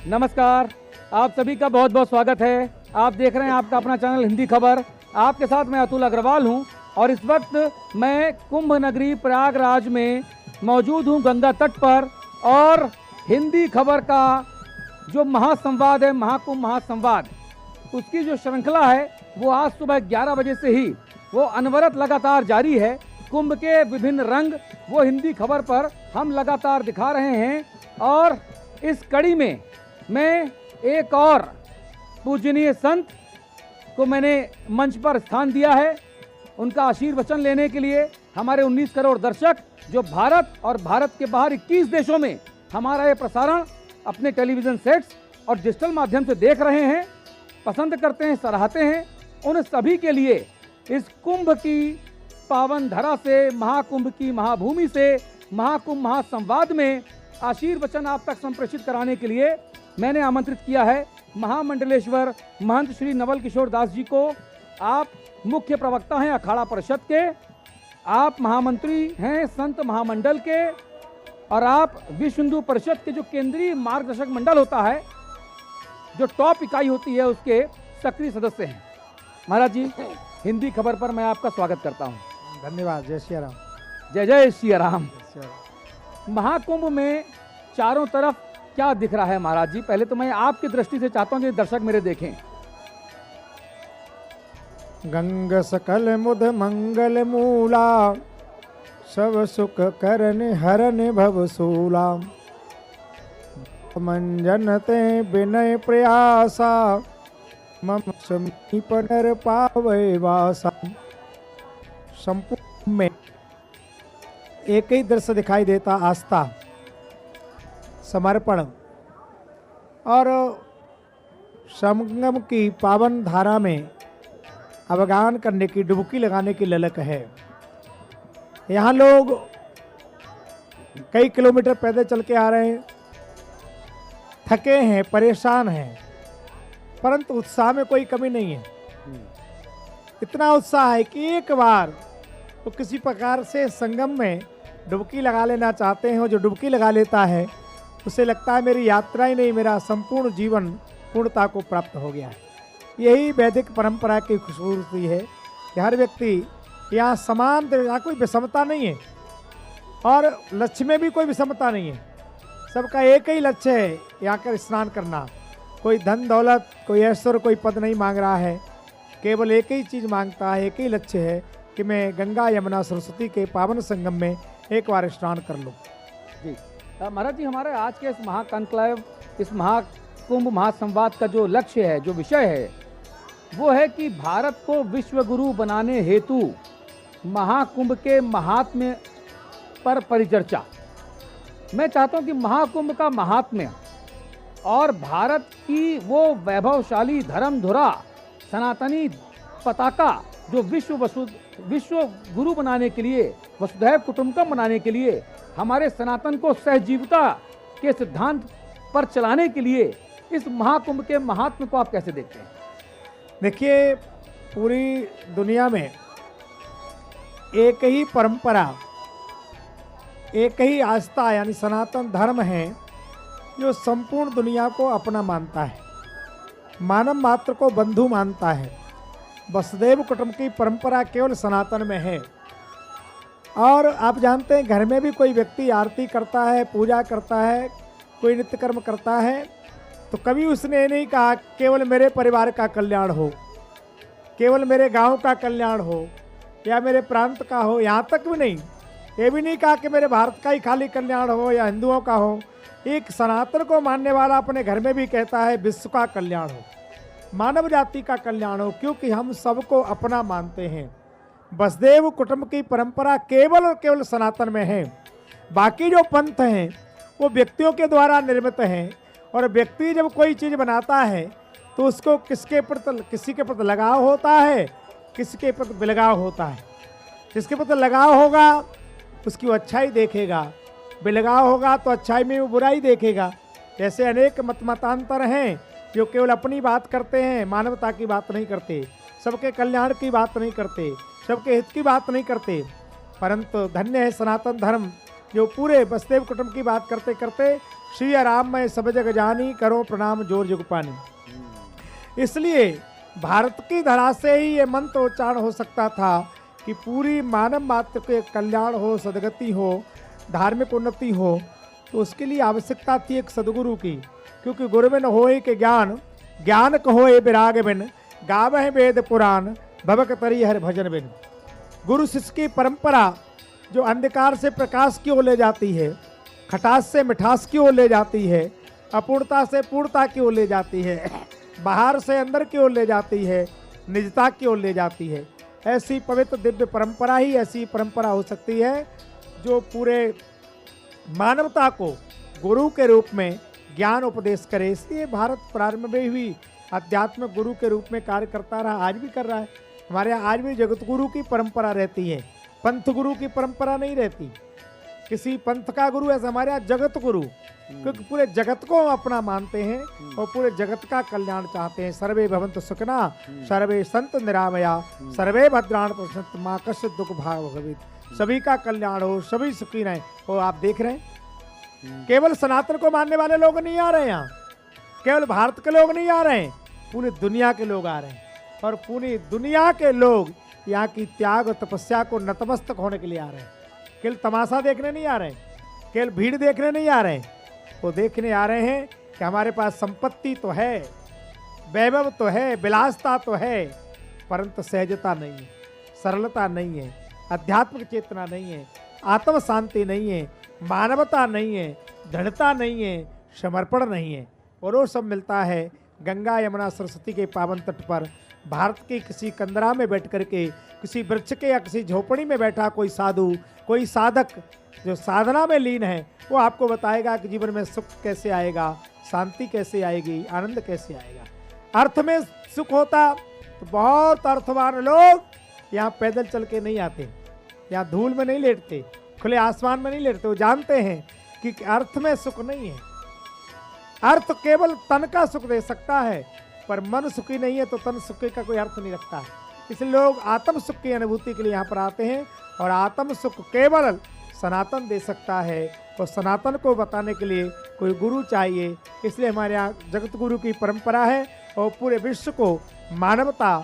नमस्कार, आप सभी का बहुत बहुत स्वागत है। आप देख रहे हैं आपका अपना चैनल हिंदी खबर। आपके साथ मैं अतुल अग्रवाल हूं और इस वक्त मैं कुंभ नगरी प्रयागराज में मौजूद हूं गंगा तट पर। और हिंदी खबर का जो महासंवाद है, महाकुंभ महासंवाद, उसकी जो श्रृंखला है वो आज सुबह 11 बजे से ही वो अनवरत लगातार जारी है। कुंभ के विभिन्न रंग वो हिंदी खबर पर हम लगातार दिखा रहे हैं। और इस कड़ी में मैं एक और पूजनीय संत को मैंने मंच पर स्थान दिया है। उनका आशीर्वचन लेने के लिए हमारे 19 करोड़ दर्शक जो भारत और भारत के बाहर 21 देशों में हमारा ये प्रसारण अपने टेलीविज़न सेट्स और डिजिटल माध्यम से देख रहे हैं, पसंद करते हैं, सराहते हैं, उन सभी के लिए इस कुंभ की पावन धरा से, महाकुंभ की महाभूमि से, महाकुंभ महासंवाद में आशीर्वचन आप तक संप्रेषित कराने के लिए मैंने आमंत्रित किया है महामंडलेश्वर महंत श्री नवल किशोर दास जी को। आप मुख्य प्रवक्ता हैं अखाड़ा परिषद के, आप महामंत्री हैं संत महामंडल के, और आप विश्व हिंदू परिषद के जो केंद्रीय मार्गदर्शक मंडल होता है, जो टॉप इकाई होती है, उसके सक्रिय सदस्य हैं। महाराज जी, हिंदी खबर पर मैं आपका स्वागत करता हूं। धन्यवाद। जय श्री राम। जय जय श्री राम। जय श्री राम। महाकुंभ में चारों तरफ क्या दिख रहा है महाराज जी? पहले तो मैं आपकी दृष्टि से चाहता हूं कि दर्शक मेरे देखें। गंग सकल मुद मंगल मूला, सब सुख करन हरन भव सूला, मंजन ते विनय प्रयासा, मम समीप नर पावै वासा। संपूर्ण में एक ही दृश्य दिखाई देता, आस्था, समर्पण और संगम की पावन धारा में अवगान करने की, डुबकी लगाने की ललक है। यहाँ लोग कई किलोमीटर पैदल चल के आ रहे हैं, थके हैं, परेशान हैं, परंतु उत्साह में कोई कमी नहीं है। इतना उत्साह है कि एक बार तो किसी प्रकार से संगम में डुबकी लगा लेना चाहते हैं, और जो डुबकी लगा लेता है उसे लगता है मेरी यात्रा ही नहीं, मेरा संपूर्ण जीवन पूर्णता को प्राप्त हो गया है। यही वैदिक परंपरा की खूबसूरती है कि हर व्यक्ति यहाँ समान, यहाँ कोई विषमता नहीं है और लक्ष्य में भी कोई विषमता नहीं है। सबका एक ही लक्ष्य है, यहाँ कर स्नान करना। कोई धन दौलत, कोई ऐश्वर्य, कोई पद नहीं मांग रहा है, केवल एक ही चीज़ मांगता है, एक ही लक्ष्य है कि मैं गंगा यमुना सरस्वती के पावन संगम में एक बार स्नान कर लूँ। जी महाराज जी, हमारे आज के इस महाकंक्लेव, इस महाकुंभ महासंवाद का जो लक्ष्य है, जो विषय है, वो है कि भारत को विश्व गुरु बनाने हेतु महाकुंभ के महात्म्य पर परिचर्चा। मैं चाहता हूं कि महाकुंभ का महात्म्य और भारत की वो वैभवशाली धर्मधुरा सनातनी पताका जो विश्व गुरु बनाने के लिए, वसुधैव कुटुंबकम बनाने के लिए, हमारे सनातन को सहजीविता के सिद्धांत पर चलाने के लिए इस महाकुंभ के महात्म्य को आप कैसे देखते हैं? देखिए, पूरी दुनिया में एक ही परंपरा, एक ही आस्था यानी सनातन धर्म है जो संपूर्ण दुनिया को अपना मानता है, मानव मात्र को बंधु मानता है। वसुधैव कुटुंब की परंपरा केवल सनातन में है। और आप जानते हैं, घर में भी कोई व्यक्ति आरती करता है, पूजा करता है, कोई नित्य कर्म करता है, तो कभी उसने ये नहीं कहा केवल मेरे परिवार का कल्याण हो, केवल मेरे गांव का कल्याण हो, या मेरे प्रांत का हो। यहाँ तक भी नहीं, ये भी नहीं कहा कि मेरे भारत का ही खाली कल्याण हो या हिंदुओं का हो। एक सनातन को मानने वाला अपने घर में भी कहता है विश्व का कल्याण हो, मानव जाति का कल्याण हो, क्योंकि हम सबको अपना मानते हैं। वसुधैव कुटुंब की परंपरा केवल और केवल सनातन में है। बाकी जो पंथ हैं वो व्यक्तियों के द्वारा निर्मित हैं, और व्यक्ति जब कोई चीज़ बनाता है तो उसको किसी के प्रति लगाव होता है, किसी के प्रति विलगाव होता है। जिसके प्रति लगाव होगा उसकी वो अच्छाई देखेगा, विलगाव होगा तो अच्छाई में वो बुराई देखेगा। जैसे अनेक मतांतर हैं जो केवल अपनी बात करते हैं, मानवता की बात नहीं करते, सबके कल्याण की बात नहीं करते, सबके हित की बात नहीं करते। परंतु धन्य है सनातन धर्म जो पूरे वसुदेव कुटुंब की बात करते करते श्री राम मैं सब जग जानी करो प्रणाम जोर जुग पानी। इसलिए भारत की धरा से ही ये मंत्र उच्चारण हो सकता था कि पूरी मानव मात्र के कल्याण हो, सदगति हो, धार्मिक उन्नति हो, तो उसके लिए आवश्यकता थी एक सदगुरु की। क्योंकि गुरु बिन होए के ज्ञान, ज्ञान कहोए विराग बिन, गावह वेद पुराण, भवक तरी हर भजन बिन। गुरु शिष्य की परंपरा जो अंधकार से प्रकाश की ओर ले जाती है, खटास से मिठास की ओर ले जाती है, अपूर्णता से पूर्णता की ओर ले जाती है, बाहर से अंदर की ओर ले जाती है, निजता की ओर ले जाती है, ऐसी पवित्र दिव्य परंपरा ही ऐसी परंपरा हो सकती है जो पूरे मानवता को गुरु के रूप में ज्ञान उपदेश करे। इसलिए भारत प्रारंभ में हुई आध्यात्मिक गुरु के रूप में कार्य करता रहा, आज भी कर रहा है। हमारे यहाँ आज भी जगत गुरु की परंपरा रहती है, पंथ गुरु की परंपरा नहीं रहती। किसी पंथ का गुरु ऐसा हमारे यहाँ जगत गुरु, क्योंकि पूरे जगत को हम अपना मानते हैं और पूरे जगत का कल्याण चाहते हैं। सर्वे भवन्तु सुखिनः, सर्वे सन्तु निरामया, सर्वे भद्राणि पश्यन्तु मा कश्चित् दुःख भाग् भवेत्। सभी का कल्याण हो, सभी सुखी रहें। और आप देख रहे हैं केवल सनातन को मानने वाले लोग नहीं आ रहे हैं यहाँ, केवल भारत के लोग नहीं आ रहे हैं, पूरी दुनिया के लोग आ रहे हैं। और पूरी दुनिया के लोग यहाँ की त्याग और तपस्या को नतमस्तक होने के लिए आ रहे हैं। केवल तमाशा देखने नहीं आ रहे हैं, केवल भीड़ देखने नहीं आ रहे हैं, वो देखने आ रहे हैं कि हमारे पास संपत्ति तो है, वैभव तो है, विलासता तो है, परंतु सहजता नहीं है, सरलता नहीं है, आध्यात्मिक चेतना नहीं है, आत्म शांति नहीं है, मानवता नहीं है, दृढ़ता नहीं है, समर्पण नहीं है। और वो सब मिलता है गंगा यमुना सरस्वती के पावन तट पर। भारत के किसी कंदरा में बैठ करके, किसी वृक्ष के या किसी झोपड़ी में बैठा कोई साधु, कोई साधक जो साधना में लीन है, वो आपको बताएगा कि जीवन में सुख कैसे आएगा, शांति कैसे आएगी, आनंद कैसे आएगा। अर्थ में सुख होता तो बहुत अर्थवान लोग यहाँ पैदल चल के नहीं आते, यहाँ धूल में नहीं लेटते, खुले आसमान में नहीं लेटते। वो जानते हैं कि अर्थ में सुख नहीं है। अर्थ केवल तन का सुख दे सकता है, पर मन सुखी नहीं है तो तन सुखी का कोई अर्थ नहीं रखता है। इसलिए लोग आत्म सुख की अनुभूति के लिए यहाँ पर आते हैं, और आत्म सुख केवल सनातन दे सकता है। और सनातन को बताने के लिए कोई गुरु चाहिए। इसलिए हमारे यहाँ जगत गुरु की परंपरा है, और पूरे विश्व को मानवता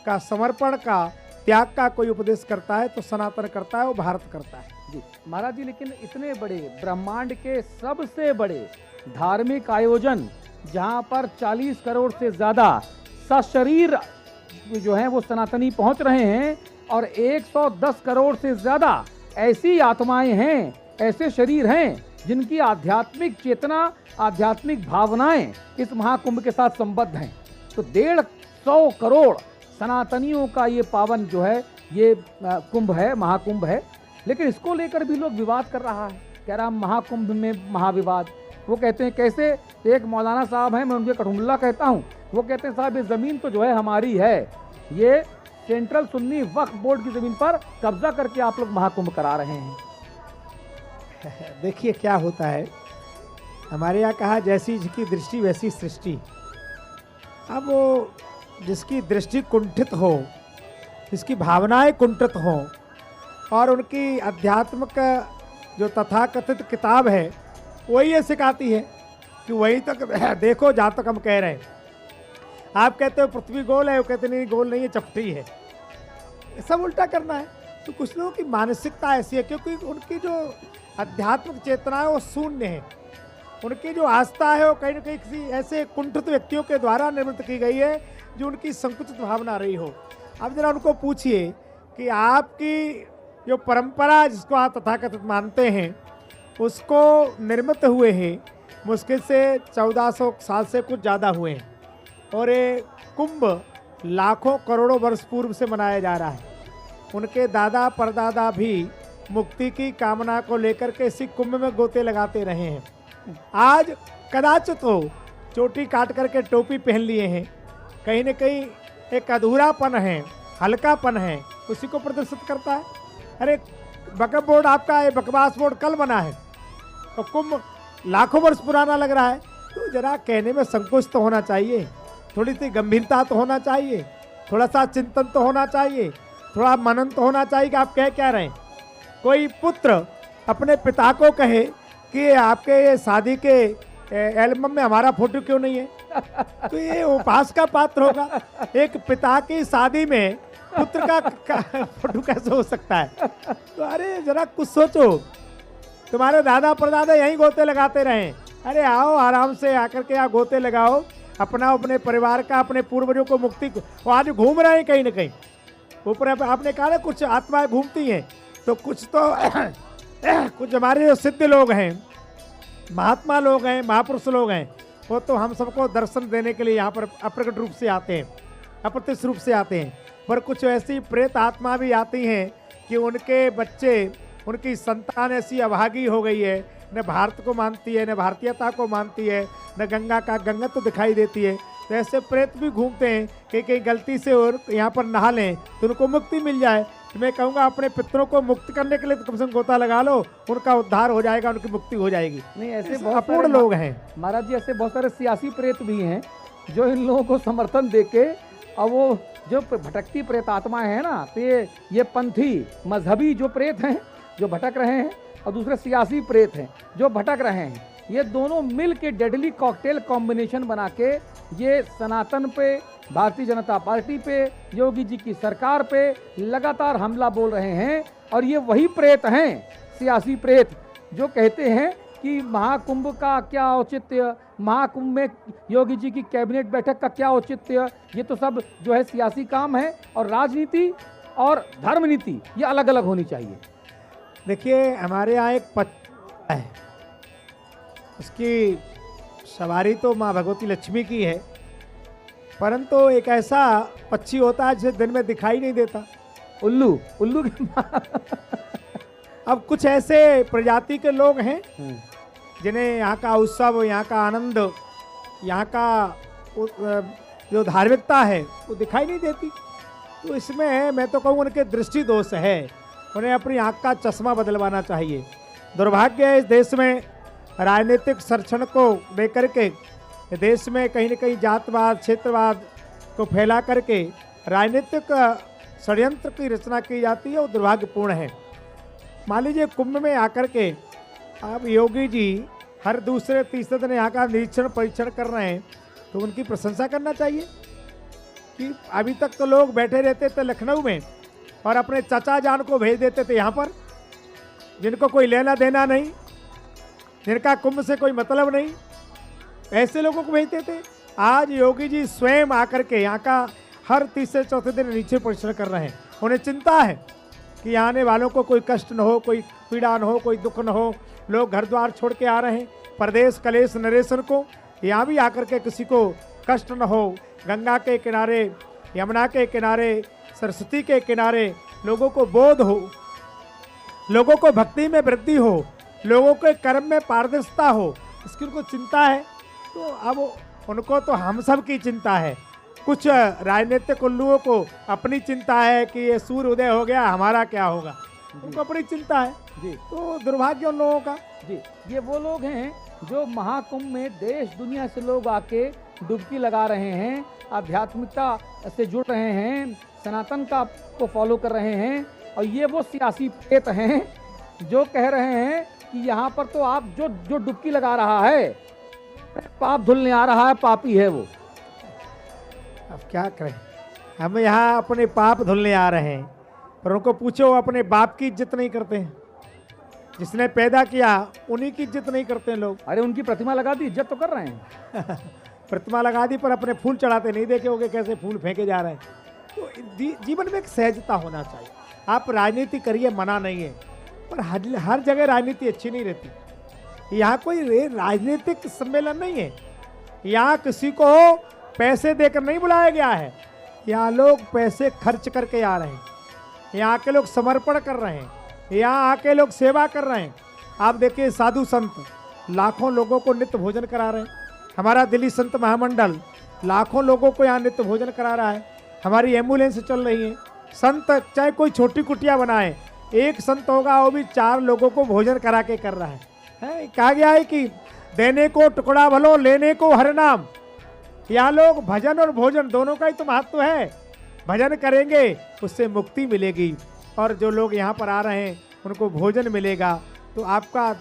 का, समर्पण का, त्याग का कोई उपदेश करता है तो सनातन करता है, वो भारत करता है। जी महाराज जी, लेकिन इतने बड़े ब्रह्मांड के सबसे बड़े धार्मिक आयोजन जहाँ पर 40 करोड़ से ज़्यादा सशरीर जो हैं वो सनातनी पहुँच रहे हैं, और 110 करोड़ से ज़्यादा ऐसी आत्माएं हैं, ऐसे शरीर हैं जिनकी आध्यात्मिक चेतना, आध्यात्मिक भावनाएं इस महाकुंभ के साथ संबद्ध हैं। तो 150 करोड़ सनातनियों का ये पावन जो है ये कुंभ है, महाकुंभ है। लेकिन इसको लेकर भी लोग विवाद कर रहा है, कह रहा महाकुंभ में महाविवाद। वो कहते हैं कैसे, एक मौलाना साहब हैं, मैं उनके कठुमुल्ला कहता हूँ, वो कहते हैं साहब ये ज़मीन तो जो है हमारी है, ये सेंट्रल सुन्नी वक्फ बोर्ड की ज़मीन पर कब्जा करके आप लोग महाकुंभ करा रहे हैं। देखिए क्या होता है, हमारे यहाँ कहा जैसी जिसकी दृष्टि वैसी सृष्टि। अब वो जिसकी दृष्टि कुंठित हो, जिसकी भावनाएं कुंठित हों, और उनकी आध्यात्मिक जो तथाकथित किताब है वही ये सिखाती है कि वहीं तक देखो जहाँ तक हम कह रहे हैं। आप कहते हो पृथ्वी गोल है, वो कहते नहीं गोल नहीं है, चपटी है। सब उल्टा करना है। तो कुछ लोगों की मानसिकता ऐसी है क्योंकि उनकी जो आध्यात्मिक चेतना है वो शून्य है, उनकी जो आस्था है वो कहीं ना कहीं किसी ऐसे कुंठित व्यक्तियों के द्वारा निर्मित की गई है जो उनकी संकुचित भावना रही हो। अब जरा उनको पूछिए कि आपकी जो परंपरा जिसको आप तथाकथित मानते हैं उसको निर्मित हुए हैं मुश्किल से 1400 साल से कुछ ज़्यादा हुए हैं, और ये कुंभ लाखों करोड़ों वर्ष पूर्व से मनाया जा रहा है। उनके दादा परदादा भी मुक्ति की कामना को लेकर के इसी कुंभ में गोते लगाते रहे हैं। आज कदाचित हो चोटी काट करके टोपी पहन लिए हैं, कहीं न कहीं एक अधूरापन है, हल्कापन है, उसी को प्रदर्शित करता है। अरे वक्फ बोर्ड आपका ये बकवास बोर्ड कल बना है और कुंभ लाखों वर्ष पुराना लग रहा है, तो जरा कहने में संकोच तो होना चाहिए, थोड़ी सी गंभीरता तो होना चाहिए, थोड़ा सा चिंतन तो होना चाहिए, थोड़ा मनन तो होना चाहिए कि आप कह क्या रहे हैं। कोई पुत्र अपने पिता को कहे कि आपके ये शादी के एल्बम में हमारा फोटो क्यों नहीं है, तो ये उपहास का पात्र होगा। एक पिता की शादी में पुत्र का फोटो कैसे हो सकता है? तो अरे जरा कुछ सोचो, तुम्हारे दादा परदादा यहीं गोते लगाते रहे, अरे आओ आराम से आकर के यहाँ गोते लगाओ, अपना अपने परिवार का, अपने पूर्वजों को मुक्ति। वो आज घूम रहे हैं कहीं ना कहीं ऊपर। आपने कहा ना कुछ आत्माएं घूमती हैं, तो कुछ तो कुछ हमारे जो सिद्ध लोग हैं, महात्मा लोग हैं, महापुरुष लोग हैं, वो तो हम सबको दर्शन देने के लिए यहाँ पर अप्रकट रूप से आते हैं, अप्रत्यक्ष रूप से आते हैं। पर कुछ ऐसी प्रेत आत्मा भी आती हैं कि उनके बच्चे, उनकी संतान ऐसी अभागी हो गई है, न भारत को मानती है, न भारतीयता को मानती है, न गंगा का गंगत तो दिखाई देती है। तो ऐसे प्रेत भी घूमते हैं कि कहीं गलती से और यहाँ पर नहा लें तो उनको मुक्ति मिल जाए। तो मैं कहूँगा अपने पितरों को मुक्त करने के लिए तो कम से कम गोता लगा लो, उनका उद्धार हो जाएगा, उनकी मुक्ति हो जाएगी। नहीं, ऐसे बहुत अपूर्ण लोग हैं महाराज जी, ऐसे बहुत सारे सियासी प्रेत भी हैं जो इन लोगों को समर्थन देके, अब वो जो भटकती प्रेत आत्माएं हैं ना, तो ये पंथी मजहबी जो प्रेत हैं जो भटक रहे हैं, और दूसरे सियासी प्रेत हैं जो भटक रहे हैं, ये दोनों मिल के डेडली कॉकटेल कॉम्बिनेशन बना के ये सनातन पे, भारतीय जनता पार्टी पे, योगी जी की सरकार पे लगातार हमला बोल रहे हैं। और ये वही प्रेत हैं, सियासी प्रेत, जो कहते हैं कि महाकुंभ का क्या औचित्य, महाकुंभ में योगी जी की कैबिनेट बैठक का क्या औचित्य, ये तो सब जो है सियासी काम है, और राजनीति और धर्म नीति ये अलग अलग होनी चाहिए। देखिए हमारे यहाँ एक पक्षी है, उसकी सवारी तो माँ भगवती लक्ष्मी की है, परंतु एक ऐसा पक्षी होता है जिसे दिन में दिखाई नहीं देता, उल्लू। उल्लू की अब कुछ ऐसे प्रजाति के लोग हैं जिन्हें यहाँ का उत्सव, यहाँ का आनंद, यहाँ का जो धार्मिकता है वो दिखाई नहीं देती। तो इसमें मैं तो कहूँ उनके दृष्टि दोष है, उन्हें अपनी आँख का चश्मा बदलवाना चाहिए। दुर्भाग्य है इस देश में राजनीतिक संरक्षण को लेकर के देश में कहीं न कहीं जातवाद, क्षेत्रवाद को फैला करके राजनीतिक षड्यंत्र की रचना की जाती है, वो दुर्भाग्यपूर्ण है। मान लीजिए कुंभ में आकर के अब योगी जी हर दूसरे तीसरे दिन यहाँ का निरीक्षण परीक्षण कर रहे हैं, तो उनकी प्रशंसा करना चाहिए कि अभी तक तो लोग बैठे रहते थे लखनऊ में और अपने चाचा जान को भेज देते थे यहाँ पर, जिनको कोई लेना देना नहीं, जिनका कुंभ से कोई मतलब नहीं, ऐसे लोगों को भेजते थे। आज योगी जी स्वयं आकर के यहाँ का हर तीसरे चौथे दिन नीचे परीक्षण कर रहे हैं। उन्हें चिंता है कि यहाँ आने वालों को कोई कष्ट न हो, कोई पीड़ा न हो, कोई दुख न हो। लोग घर द्वार छोड़ के आ रहे हैं, परदेश कलेश नरेशन को, यहाँ भी आकर के किसी को कष्ट न हो। गंगा के किनारे, यमुना के किनारे, सरस्वती के किनारे लोगों को बोध हो, लोगों को भक्ति में वृद्धि हो, लोगों के कर्म में पारदर्शिता हो, इसकी उनको चिंता है। तो अब उनको तो हम सब की चिंता है। कुछ राजनीतिक उल्लुओं को अपनी चिंता है कि ये सूर्य उदय हो गया, हमारा क्या होगा, उनको अपनी चिंता है जी। तो दुर्भाग्य उन लोगों का जी। ये वो लोग हैं जो महाकुंभ में देश दुनिया से लोग आके डुबकी लगा रहे हैं, आध्यात्मिकता से जुड़ रहे हैं, सनातन का को फॉलो कर रहे हैं। और ये वो सियासी प्रेत हैं जो कह रहे हैं कि यहाँ पर तो आप जो डुबकी लगा रहा है, पाप धुलने आ रहा है, पापी है वो। अब क्या करें, हम यहाँ अपने पाप धुलने आ रहे हैं, पर उनको पूछो अपने बाप की इज्जत नहीं करते हैं, जिसने पैदा किया उन्हीं की इज्जत नहीं करते हैं लोग। अरे उनकी प्रतिमा लगा दी, इज्जत तो कर रहे हैं। प्रतिमा लगा दी पर अपने फूल चढ़ाते नहीं देखे होंगे कैसे फूल फेंके जा रहे हैं। तो जीवन में एक सहजता होना चाहिए। आप राजनीति करिए, मना नहीं है, पर हर जगह राजनीति अच्छी नहीं रहती। यहाँ कोई राजनीतिक सम्मेलन नहीं है, यहाँ किसी को पैसे देकर नहीं बुलाया गया है, यहाँ लोग पैसे खर्च करके आ रहे हैं, यहाँ के लोग समर्पण कर रहे हैं, यहाँ आके लोग सेवा कर रहे हैं। आप देखिए साधु संत लाखों लोगों को नित्य भोजन करा रहे हैं। हमारा दिल्ली संत महामंडल लाखों लोगों को यहाँ नित्य भोजन करा रहा है। हमारी एम्बुलेंस चल रही है। संत चाहे कोई छोटी कुटिया बनाए, एक संत होगा वो भी 4 लोगों को भोजन करा के कर रहा है। कहा गया है कि देने को टुकड़ा भलो, लेने को हर नाम। यहाँ लोग भजन और भोजन दोनों का ही तो महत्व है। भजन करेंगे उससे मुक्ति मिलेगी, और जो लोग यहाँ पर आ रहे हैं उनको भोजन मिलेगा, तो आपका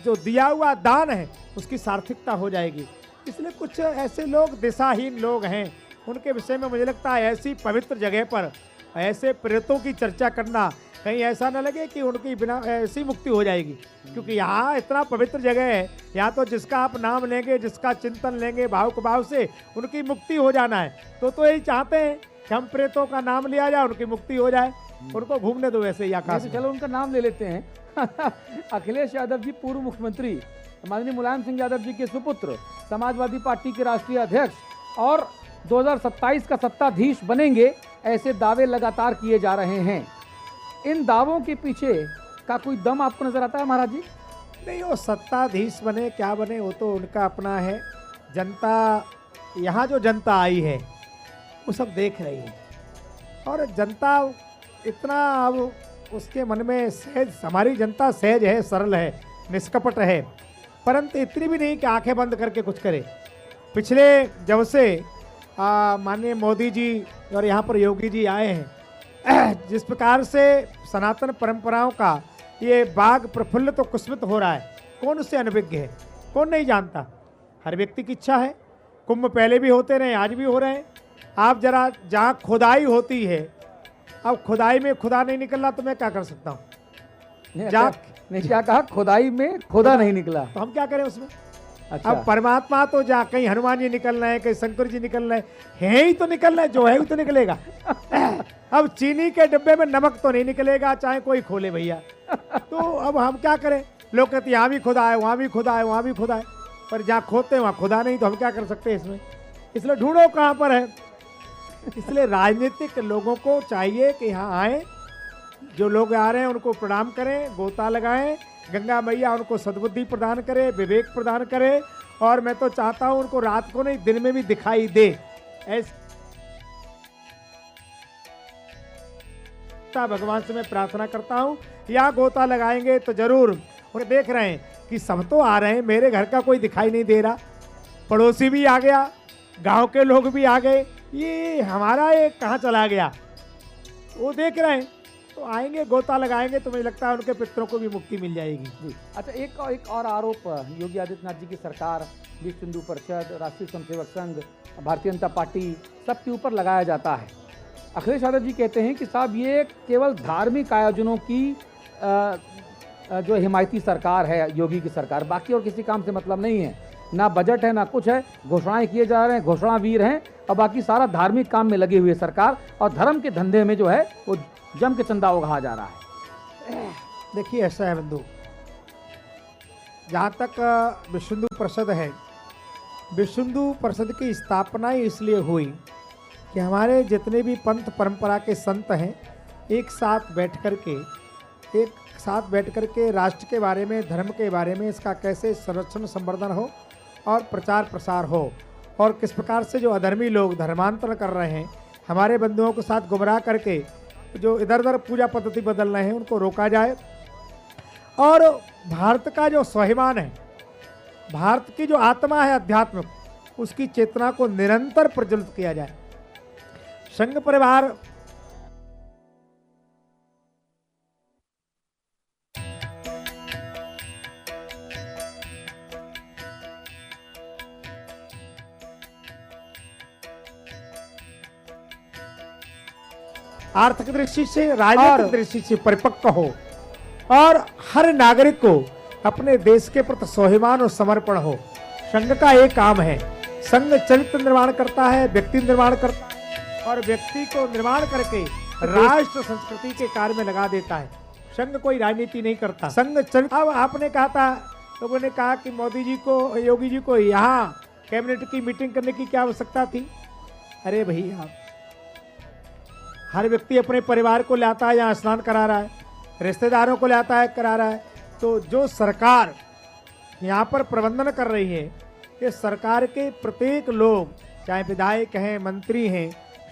जो दिया हुआ दान है उसकी सार्थकता हो जाएगी। इसलिए कुछ ऐसे लोग दिशाहीन लोग हैं, उनके विषय में मुझे लगता है ऐसी पवित्र जगह पर ऐसे प्रेतों की चर्चा करना, कहीं ऐसा न लगे कि उनकी बिना ऐसी मुक्ति हो जाएगी, क्योंकि यहाँ इतना पवित्र जगह है, यहाँ तो जिसका आप नाम लेंगे, जिसका चिंतन लेंगे भाव को भाव से, उनकी मुक्ति हो जाना है। तो यही चाहते हैं कि हम प्रेतों का नाम लिया जाए, उनकी मुक्ति हो जाए, उनको घूमने दो वैसे ही आकाश में। चलो उनका नाम ले लेते हैं। अखिलेश यादव जी पूर्व मुख्यमंत्री, माननीय मुलायम सिंह यादव जी के सुपुत्र, समाजवादी पार्टी के राष्ट्रीय अध्यक्ष और 2027 का सत्ताधीश बनेंगे, ऐसे दावे लगातार किए जा रहे हैं। इन दावों के पीछे का कोई दम आपको नजर आता है महाराज जी? नहीं, वो सत्ताधीश बने क्या बने वो तो उनका अपना है। जनता, यहाँ जो जनता आई है वो सब देख रही है, और जनता इतना अब उसके मन में सहज, हमारी जनता सहज है, सरल है, निष्कपट है, परंतु इतनी भी नहीं कि आंखें बंद करके कुछ करे। पिछले जब से माननीय मोदी जी और यहाँ पर योगी जी आए हैं, जिस प्रकार से सनातन परंपराओं का ये बाग प्रफुल्लित तो कुस्मित हो रहा है, कौन उससे अनभिज्ञ है? कौन नहीं जानता? हर व्यक्ति की इच्छा है। कुंभ पहले भी होते रहे, आज भी हो रहे हैं। आप जरा जहाँ खुदाई होती है, अब खुदाई में खुदा नहीं निकल तो मैं क्या कर सकता हूँ? नहीं, क्या कहा? खुदाई में खुदा नहीं निकला तो हम क्या करें उसमें? अच्छा। अब परमात्मा तो जा कहीं हनुमान जी निकल रहे हैं, कहीं शंकर जी निकल रहे हैं ही तो निकल रहे हैं, जो है ही तो निकलेगा। अब चीनी के डिब्बे में नमक तो नहीं निकलेगा, चाहे कोई खोले भैया। तो अब हम क्या करें? लोग कहते यहाँ भी खुदा है, वहाँ भी खुदा है, वहाँ भी खुदा है, पर जहाँ खोदते हैं वहाँ खुदा नहीं, तो हम क्या कर सकते हैं इसमें? इसलिए ढूंढो कहाँ पर है। इसलिए राजनीतिक लोगों को चाहिए कि यहाँ आए, जो लोग आ रहे हैं उनको प्रणाम करें, गोता लगाएं, गंगा मैया उनको सद्बुद्धि प्रदान करे, विवेक प्रदान करे, और मैं तो चाहता हूं उनको रात को नहीं दिन में भी दिखाई दे। ऐसा भगवान से मैं प्रार्थना करता हूं, यहाँ गोता लगाएंगे तो जरूर। और देख रहे हैं कि सब तो आ रहे हैं, मेरे घर का कोई दिखाई नहीं दे रहा, पड़ोसी भी आ गया, गांव के लोग भी आ गए, ये हमारा ये कहाँ चला गया? वो देख रहे हैं, तो आएंगे, गोता लगाएंगे, तो मुझे लगता है उनके पितरों को भी मुक्ति मिल जाएगी। जी। अच्छा, एक और आरोप योगी आदित्यनाथ जी की सरकार, विश्व हिंदू परिषद, राष्ट्रीय स्वयंसेवक संघ, भारतीय जनता पार्टी, सबके ऊपर लगाया जाता है। अखिलेश यादव जी कहते हैं कि साहब ये केवल धार्मिक आयोजनों की जो हिमायती सरकार है योगी की सरकार, बाकी और किसी काम से मतलब नहीं है, ना बजट है ना कुछ है, घोषणाएं किए जा रहे हैं, घोषणा वीर हैं, और बाकी सारा धार्मिक काम में लगी हुई है सरकार, और धर्म के धंधे में जो है वो जम के चंदा उगाहा जा रहा है। देखिए ऐसा है बंधु, जहाँ तक विश्व हिंदू परिषद है, विश्व हिंदू परिषद की स्थापना ही इसलिए हुई कि हमारे जितने भी पंथ परंपरा के संत हैं एक साथ बैठ कर के राष्ट्र के बारे में, धर्म के बारे में, इसका कैसे संरक्षण संवर्धन हो और प्रचार प्रसार हो, और किस प्रकार से जो अधर्मी लोग धर्मांतरण कर रहे हैं, हमारे बंधुओं को साथ गुमराह करके जो इधर उधर पूजा पद्धति बदल रहे हैं, उनको रोका जाए, और भारत का जो स्वाभिमान है, भारत की जो आत्मा है अध्यात्म, उसकी चेतना को निरंतर प्रज्वलित किया जाए। संघ परिवार आर्थिक दृष्टि से, राजनीतिक दृष्टि से परिपक्व हो, और हर नागरिक को अपने देश के प्रति स्वाभिमान और समर्पण हो। संघ का एक काम है, संघ चरित्र निर्माण करता है, व्यक्ति निर्माण करता है, और व्यक्ति को निर्माण करके राष्ट्र संस्कृति के कार्य में लगा देता है। संघ कोई राजनीति नहीं करता, संघ चरित्र। अब आपने कहा था, लोगों ने कहा कि मोदी जी को, योगी जी को यहाँ कैबिनेट की मीटिंग करने की क्या आवश्यकता थी? अरे भैया, हर व्यक्ति अपने परिवार को लाता है, यहाँ स्नान करा रहा है, रिश्तेदारों को लाता है, करा रहा है। तो जो सरकार यहाँ पर प्रबंधन कर रही है, ये सरकार के प्रत्येक लोग, चाहे विधायक हैं, मंत्री हैं,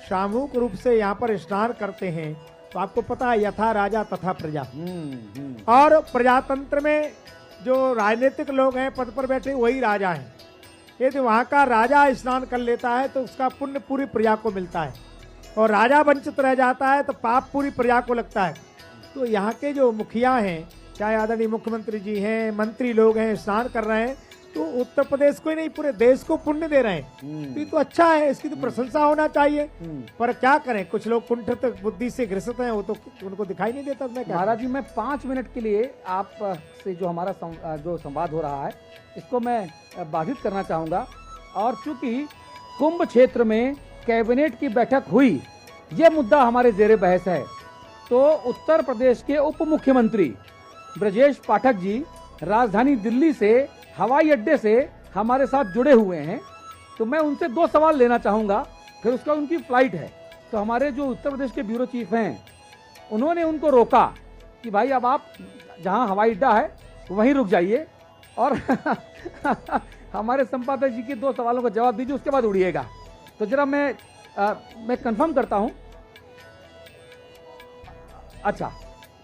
सामूहिक रूप से यहाँ पर स्नान करते हैं। तो आपको पता है, यथा राजा तथा प्रजा। और प्रजातंत्र में जो राजनीतिक लोग हैं पद पर बैठे, वही राजा हैं। यदि वहाँ का राजा स्नान कर लेता है तो उसका पुण्य पूरी प्रजा को मिलता है, और राजा वंचित रह जाता है तो पाप पूरी प्रजा को लगता है। तो यहाँ के जो मुखिया हैं, चाहे आदरणीय मुख्यमंत्री जी हैं, मंत्री लोग हैं, स्नान कर रहे हैं, तो उत्तर प्रदेश को ही नहीं पूरे देश को पुण्य दे रहे हैं। तो ये तो अच्छा है, इसकी तो प्रशंसा होना चाहिए। पर क्या करें, कुछ लोग कुंठित बुद्धि से ग्रसित हैं, वो तो उनको दिखाई नहीं देता। मैं महाराज जी, मैं 5 मिनट के लिए आप से जो हमारा जो संवाद हो रहा है इसको मैं बाधित करना चाहूंगा। और चूंकि कुंभ क्षेत्र में कैबिनेट की बैठक हुई, ये मुद्दा हमारे जेरे बहस है, तो उत्तर प्रदेश के उप मुख्यमंत्री ब्रजेश पाठक जी राजधानी दिल्ली से हवाई अड्डे से हमारे साथ जुड़े हुए हैं। तो मैं उनसे 2 सवाल लेना चाहूँगा, फिर उसका उनकी फ्लाइट है। तो हमारे जो उत्तर प्रदेश के ब्यूरो चीफ हैं, उन्होंने उनको रोका कि भाई अब आप जहाँ हवाई अड्डा है वहीं रुक जाइए और हमारे संपादक जी के 2 सवालों का जवाब दीजिए, उसके बाद उड़िएगा। तो जरा मैं कंफर्म करता हूँ। अच्छा,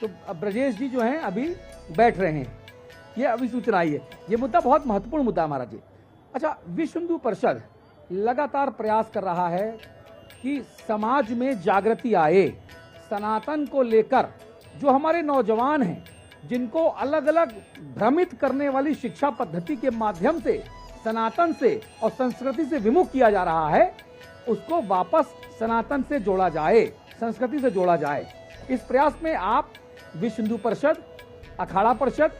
तो ब्रजेश जी जो हैं अभी बैठ रहे हैं, ये अभी सूचना आई है। ये मुद्दा बहुत महत्वपूर्ण मुद्दा है महाराज जी। अच्छा, विश्व हिंदू परिषद लगातार प्रयास कर रहा है कि समाज में जागृति आए, सनातन को लेकर जो हमारे नौजवान हैं, जिनको अलग अलग भ्रमित करने वाली शिक्षा पद्धति के माध्यम से सनातन से और संस्कृति से विमुख किया जा रहा है, उसको वापस सनातन से जोड़ा जाए, संस्कृति से जोड़ा जाए। इस प्रयास में आप विश्व हिंदू परिषद, अखाड़ा परिषद,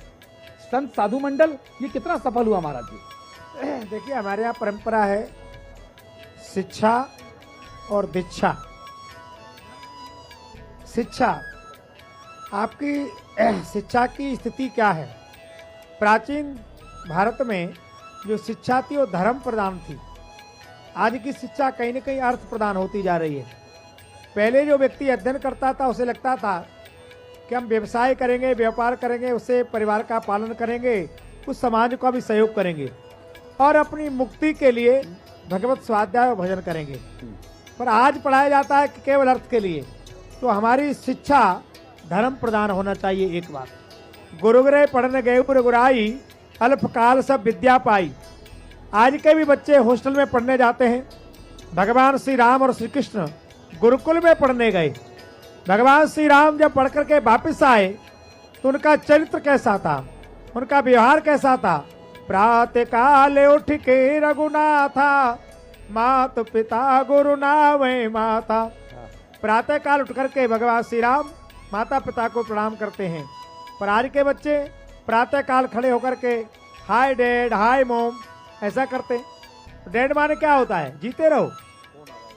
संत साधु मंडल, ये कितना सफल हुआ महाराज जी? देखिए, हमारे यहाँ परंपरा है शिक्षा और दीक्षा। शिक्षा, आपकी शिक्षा की स्थिति क्या है? प्राचीन भारत में जो शिक्षा थी वो धर्म प्रधान थी। आज की शिक्षा कहीं न कहीं अर्थ प्रदान होती जा रही है। पहले जो व्यक्ति अध्ययन करता था उसे लगता था कि हम व्यवसाय करेंगे, व्यापार करेंगे, उससे परिवार का पालन करेंगे, उस समाज का भी सहयोग करेंगे और अपनी मुक्ति के लिए भगवत स्वाध्याय और भजन करेंगे। पर आज पढ़ाया जाता है कि केवल अर्थ के लिए। तो हमारी शिक्षा धर्म प्रदान होना चाहिए। एक बात, गुरुग्रह पढ़ने गए गुराई, अल्पकाल सब विद्या पाई। आज के भी बच्चे हॉस्टल में पढ़ने जाते हैं। भगवान श्री राम और श्री कृष्ण गुरुकुल में पढ़ने गए। भगवान श्री राम जब पढ़ करके वापिस आए तो उनका चरित्र कैसा था, उनका व्यवहार कैसा था? प्रातः काल उठ के रघुनाथा, मात पिता गुरु नावे माता। प्रातः काल उठ करके भगवान श्री राम माता पिता को प्रणाम करते हैं। पर आज के बच्चे प्रातः काल खड़े होकर के हाय डैड, हाय मॉम ऐसा करते। डैड माने क्या होता है? जीते रहो।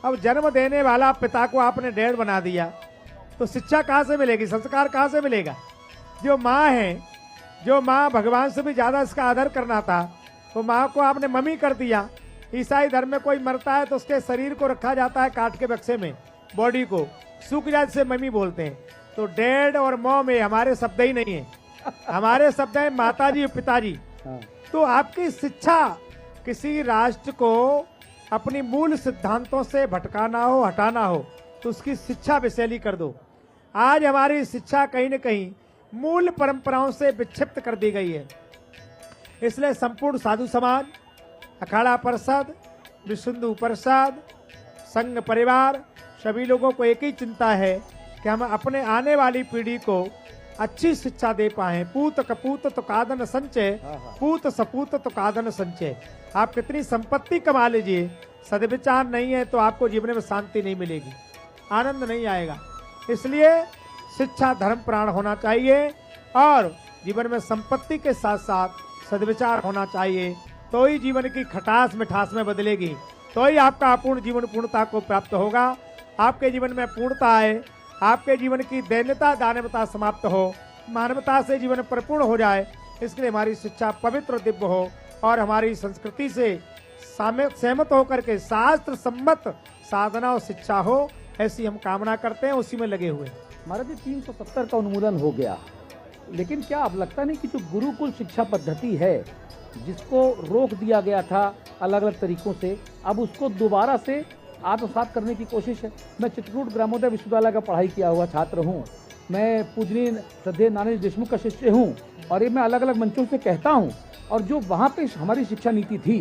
अब जन्म देने वाला पिता को आपने डैड बना दिया तो शिक्षा कहाँ से मिलेगी, संस्कार कहाँ से मिलेगा? जो माँ है, जो माँ भगवान से भी ज्यादा इसका आदर करना था, वो माँ को आपने मम्मी कर दिया। ईसाई धर्म में कोई मरता है तो उसके शरीर को रखा जाता है काट के बक्से में, बॉडी को सूख जाए से मम्मी बोलते हैं। तो डैड और मॉम ये हमारे शब्द ही नहीं है, हमारे शब्द है माताजी और पिताजी। तो आपकी शिक्षा किसी राष्ट्र को अपनी मूल सिद्धांतों से भटकाना हो, हटाना हो, तो उसकी शिक्षा विशैली कर दो। आज हमारी शिक्षा कहीं न कहीं मूल परंपराओं से विक्षिप्त कर दी गई है। इसलिए संपूर्ण साधु समाज, अखाड़ा परिषद, विश्व हिंदू परिषद, संघ परिवार, सभी लोगों को एक ही चिंता है कि हम अपने आने वाली पीढ़ी को अच्छी शिक्षा दे पाए। पूत कपूत तो कादन संचय, पूत सपूत तो कादन संचय। आप कितनी संपत्ति कमा लीजिए, सद्विचार नहीं है तो आपको जीवन में शांति नहीं मिलेगी, आनंद नहीं आएगा। इसलिए शिक्षा धर्म प्राण होना चाहिए और जीवन में संपत्ति के साथ साथ सद्विचार होना चाहिए, तो ही जीवन की खटास मिठास में बदलेगी, तो ही आपका अपूर्ण जीवन पूर्णता को प्राप्त होगा। आपके जीवन में पूर्णता आए, आपके जीवन की दैन्यता दानवता समाप्त हो, मानवता से जीवन परिपूर्ण हो जाए। इसके लिए हमारी शिक्षा पवित्र दिव्य हो और हमारी संस्कृति से सहमत होकर के शास्त्र सम्मत साधना और शिक्षा हो, ऐसी हम कामना करते हैं, उसी में लगे हुए। महाराज जी 370 का उन्मूलन हो गया, लेकिन क्या अब लगता नहीं कि जो गुरुकुल शिक्षा पद्धति है, जिसको रोक दिया गया था अलग अलग तरीकों से, अब उसको दोबारा से आत्मसात करने की कोशिश है? मैं चित्रकूट ग्रामोदय विश्वविद्यालय का पढ़ाई किया हुआ छात्र हूँ, मैं पूजनीय श्रद्धेय नानाजी देशमुख का शिष्य हूँ, और ये मैं अलग अलग मंचों से कहता हूँ। और जो वहाँ पे हमारी शिक्षा नीति थी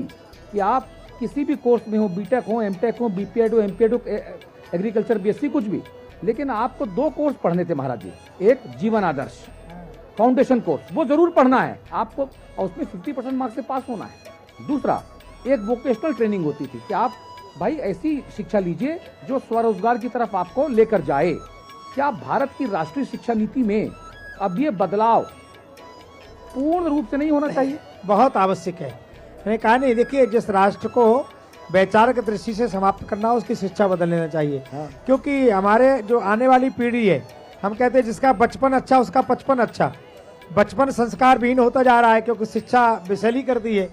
कि आप किसी भी कोर्स में हो, बीटेक हो, एमटेक हो, बीपीएड हो, एमपीएड हो, एग्रीकल्चर बीएससी कुछ भी, लेकिन आपको 2 कोर्स पढ़ने थे महाराज जी। एक जीवन आदर्श फाउंडेशन कोर्स वो जरूर पढ़ना है आपको, और उसमें 50% मार्क्स से पास होना है। दूसरा, एक वोकेशनल ट्रेनिंग होती थी कि आप भाई ऐसी शिक्षा लीजिए जो स्वरोजगार की तरफ आपको लेकर जाए। क्या भारत की राष्ट्रीय शिक्षा नीति में अब ये बदलाव पूर्ण रूप से नहीं होना चाहिए? बहुत आवश्यक है। मैंने कहा नहीं, देखिए जिस राष्ट्र को वैचारिक दृष्टि से समाप्त करना हो उसकी शिक्षा बदल लेना चाहिए। क्योंकि हमारे जो आने वाली पीढ़ी है, हम कहते हैं जिसका बचपन अच्छा उसका पचपन अच्छा। बचपन संस्कार विहीन होता जा रहा है क्योंकि शिक्षा विषैली कर दी है।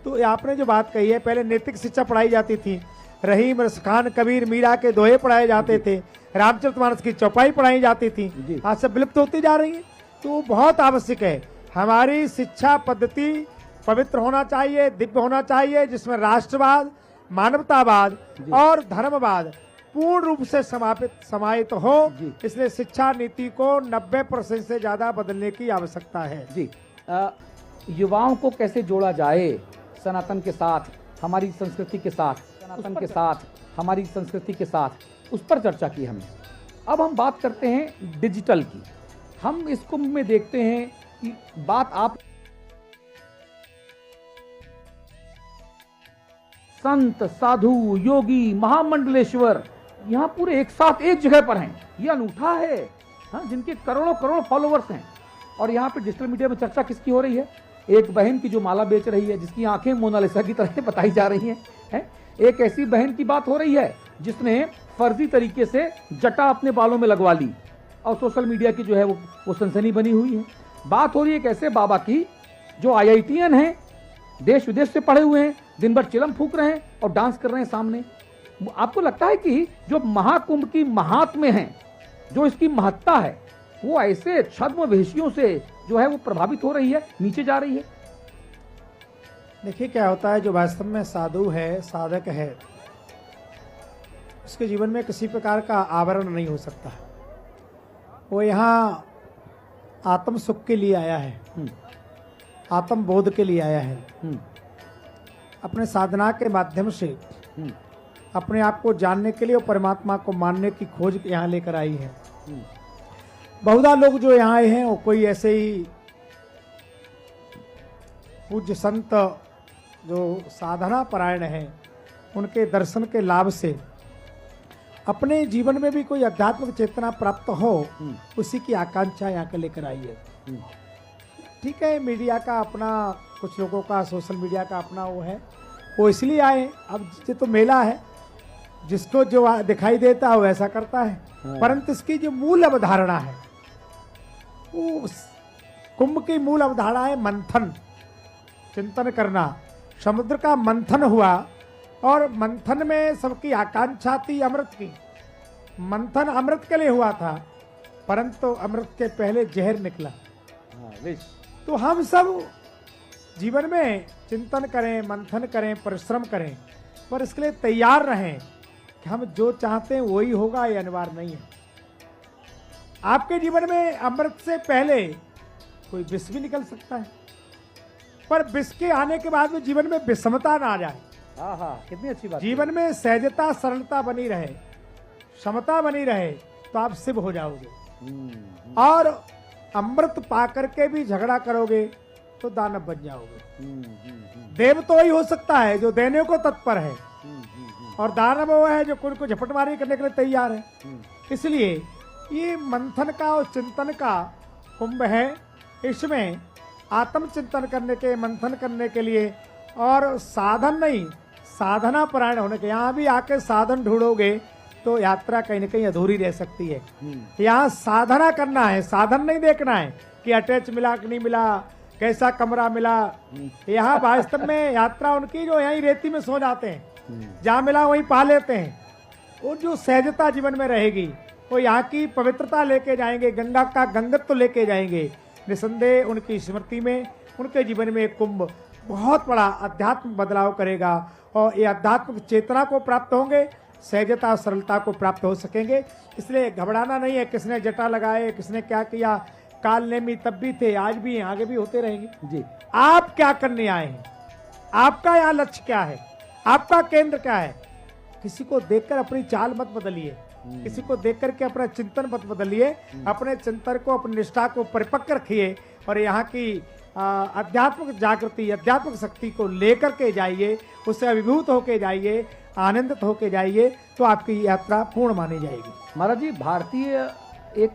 तो आपने जो बात कही है, पहले नैतिक शिक्षा पढ़ाई जाती थी, रहीम, रसखान, कबीर, मीरा के दोहे पढ़ाए जाते थे, रामचरितमानस की चौपाई पढ़ाई जाती थी, आज सब विलुप्त होती जा रही है। तो बहुत आवश्यक है हमारी शिक्षा पद्धति पवित्र होना चाहिए, दिव्य होना चाहिए, जिसमें राष्ट्रवाद, मानवतावाद और धर्मवाद पूर्ण रूप से समाहित हो। इसलिए शिक्षा नीति को 90% से ज्यादा बदलने की आवश्यकता है। जी, युवाओं को कैसे जोड़ा जाए सनातन के साथ, हमारी संस्कृति के साथ, सनातन के साथ, हमारी संस्कृति के साथ, उस पर चर्चा की हमने। अब हम बात करते हैं डिजिटल की। हम इस कुंभ में देखते हैं कि बात आप संत, साधु, योगी, महामंडलेश्वर यहाँ पूरे एक साथ एक जगह पर हैं। ये अनूठा है, हाँ, जिनके करोड़ों करोड़ फॉलोवर्स हैं। और यहाँ पे डिजिटल मीडिया में चर्चा किसकी हो रही है? एक बहन की जो माला बेच रही है, जिसकी आंखें मोनालिसा की तरह बताई जा रही हैं। एक ऐसी बहन की बात हो रही है जिसने फर्जी तरीके से जटा अपने बालों में लगवा ली और सोशल मीडिया की जो है वो सनसनी बनी हुई है। बात हो रही है एक ऐसे बाबा की जो IITN हैं, देश विदेश से पढ़े हुए हैं, दिन भर चिलम फूक रहे हैं और डांस कर रहे हैं सामने। आपको लगता है कि जो महाकुंभ की महात्म्य है, जो इसकी महत्ता है, वो ऐसे छद्म वेशियों से जो है वो प्रभावित हो रही है, नीचे जा रही है? देखिए क्या होता है, जो वास्तव में साधु है, साधक है, उसके जीवन में किसी प्रकार का आवरण नहीं हो सकता। वो यहाँ आत्म सुख के लिए आया है, आत्म बोध के लिए आया है, अपने साधना के माध्यम से अपने आप को जानने के लिए और परमात्मा को मानने की खोज यहाँ लेकर आई है। बहुधा लोग जो यहाँ आए हैं वो कोई ऐसे ही पूज्य संत जो साधना परायण हैं, उनके दर्शन के लाभ से अपने जीवन में भी कोई आध्यात्मिक चेतना प्राप्त हो, उसी की आकांक्षा यहाँ के लेकर आई है। ठीक है, मीडिया का अपना, कुछ लोगों का सोशल मीडिया का अपना वो है, वो इसलिए आए। अब ये तो मेला है, जिसको जो दिखाई देता है वैसा करता है, परंतु इसकी जो मूल अवधारणा है, वो कुंभ की मूल अवधारणा है मंथन, चिंतन करना। समुद्र का मंथन हुआ और मंथन में सबकी आकांक्षा थी अमृत की। मंथन अमृत के लिए हुआ था, परंतु अमृत के पहले जहर निकला। तो हम सब जीवन में चिंतन करें, मंथन करें, परिश्रम करें, पर इसके लिए तैयार रहें कि हम जो चाहते हैं वही होगा, ये अनिवार्य नहीं है। आपके जीवन में अमृत से पहले कोई विष भी निकल सकता है, पर विष के आने के बाद में जीवन में विषमता ना आ जाए। कितनी अच्छी बात। जीवन में सहजता, सरलता बनी रहे, समता बनी रहे, तो आप शिव हो जाओगे। और अमृत पा करके भी झगड़ा करोगे तो दानव बन जाओगे। देव तो वही हो सकता है जो देने को तत्पर है, और दानव वो है जो कुल को झपटमारी करने के लिए तैयार है। इसलिए ये मंथन का और चिंतन का कुंभ है। इसमें आत्मचिंतन करने के, मंथन करने के लिए, और साधन नहीं, साधना परायण होने के। यहाँ भी आके साधन ढूंढोगे तो यात्रा कहीं ना कहीं अधूरी रह सकती है। यहाँ साधना करना है, साधन नहीं देखना है कि अटैच मिला कि नहीं मिला, कैसा कमरा मिला। यहाँ वास्तव में यात्रा उनकी जो यहीं रेती में सो जाते हैं, जहाँ मिला वहीं पा लेते हैं। वो जो सहजता जीवन में रहेगी, वो यहाँ की पवित्रता लेके जाएंगे, गंगा का गंगत्व लेके जाएंगे। निसंदेह उनकी स्मृति में, उनके जीवन में कुंभ बहुत बड़ा आध्यात्मिक बदलाव करेगा, और ये आध्यात्मिक चेतना को प्राप्त होंगे, सहजता सरलता को प्राप्त हो सकेंगे। इसलिए घबराना नहीं है, किसने जटा लगाए, किसने क्या किया, काल नेमी तब भी थे, आज भी हैं, आगे भी होते रहेंगे। जी, आप क्या करने आए हैं, आपका यहाँ लक्ष्य क्या है, आपका केंद्र क्या है। किसी को देखकर अपनी चाल मत बदलिए, किसी को देख करके अपना चिंतन मत बदलिए, अपने चिंतन को, अपनी निष्ठा को परिपक्व रखिए और यहाँ की आध्यात्मिक जागृति, आध्यात्मिक शक्ति को लेकर के जाइए, उससे अभिभूत होके जाइए, आनंदित होके जाइए, तो आपकी यात्रा पूर्ण मानी जाएगी। महाराज जी, भारतीय एक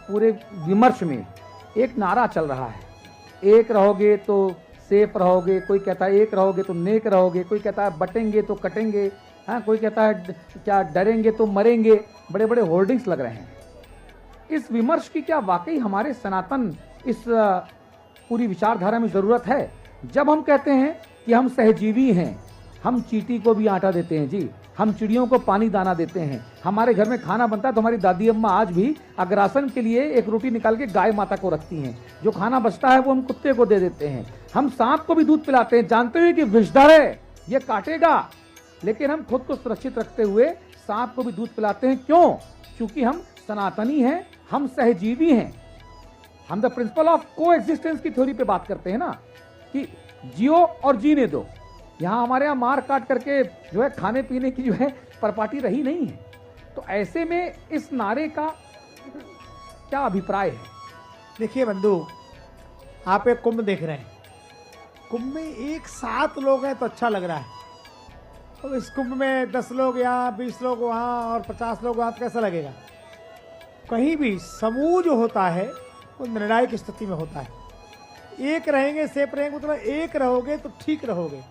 पूरे विमर्श में एक नारा चल रहा है, एक रहोगे तो सेफ रहोगे, कोई कहता है एक रहोगे तो नेक रहोगे, कोई कहता है बटेंगे तो कटेंगे, हाँ, कोई कहता है क्या डरेंगे तो मरेंगे। बड़े बड़े होर्डिंग्स लग रहे हैं। इस विमर्श की क्या वाकई हमारे सनातन इस पूरी विचारधारा में जरूरत है? जब हम कहते हैं कि हम सहजीवी हैं, हम चींटी को भी आटा देते हैं जी, हम चिड़ियों को पानी दाना देते हैं, हमारे घर में खाना बनता है तो हमारी दादी अम्मा आज भी अग्रासन के लिए एक रोटी निकाल के गाय माता को रखती हैं, जो खाना बचता है वो हम कुत्ते को दे देते हैं, हम सांप को भी दूध पिलाते हैं, जानते हुए कि विषधर है, ये काटेगा, लेकिन हम खुद को सुरक्षित रखते हुए सांप को भी दूध पिलाते हैं। क्यों? क्योंकि हम सनातनी हैं, हम सहजीवी हैं, हम द प्रिंसिपल ऑफ को एग्जिस्टेंस की थ्योरी पे बात करते हैं ना, कि जियो और जीने दो। यहाँ हमारे यहाँ मार काट करके जो है खाने पीने की जो है परपाटी रही नहीं है। तो ऐसे में इस नारे का क्या अभिप्राय है? देखिए बंधु, आप एक कुंभ देख रहे हैं, कुंभ में एक साथ लोग हैं तो अच्छा लग रहा है, तो इस कुंभ में 10 लोग यहाँ, 20 लोग वहाँ और 50 लोग वहाँ, तो कैसा लगेगा? कहीं भी समूह जो होता है वो निर्णायक स्थिति में होता है। एक रहेंगे, सेफ रहेंगे, मतलब एक रहोगे तो ठीक रहोगे,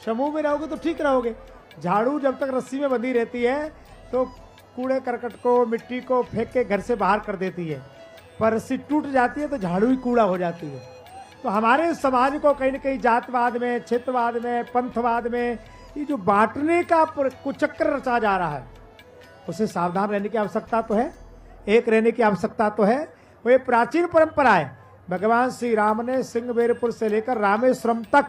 समूह में रहोगे तो ठीक रहोगे। झाड़ू जब तक रस्सी में बंधी रहती है तो कूड़े करकट को, मिट्टी को फेंक के घर से बाहर कर देती है, पर रस्सी टूट जाती है तो झाड़ू ही कूड़ा हो जाती है। तो हमारे समाज को कहीं ना कहीं जातवाद में, क्षेत्रवाद में, पंथवाद में ये जो बांटने का कुचक्र रचा जा रहा है, उसे सावधान रहने की आवश्यकता तो है, एक रहने की आवश्यकता तो है। वो ये प्राचीन परंपरा है। भगवान श्री राम ने सिंहबेरपुर से लेकर रामेश्वरम तक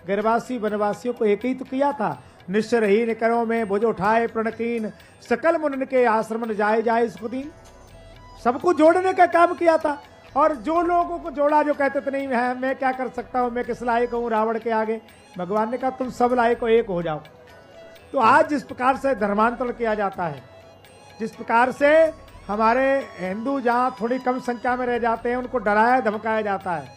गिरवासी वनवासियों को एक ही तो किया था, निश्चरहीन करो में भुज उठाए प्रणकीन, सकल मुनन के आश्रम न जाए जाए सुखदीन। सबको जोड़ने का काम किया था, और जो लोगों को जोड़ा, जो कहते थे नहीं है मैं क्या कर सकता हूँ, मैं किस लायक हूँ रावण के आगे, भगवान ने कहा तुम सब लायक को एक हो जाओ। तो आज जिस प्रकार से धर्मांतरण किया जाता है, जिस प्रकार से हमारे हिंदू जहाँ थोड़ी कम संख्या में रह जाते हैं उनको डराया धमकाया जाता है,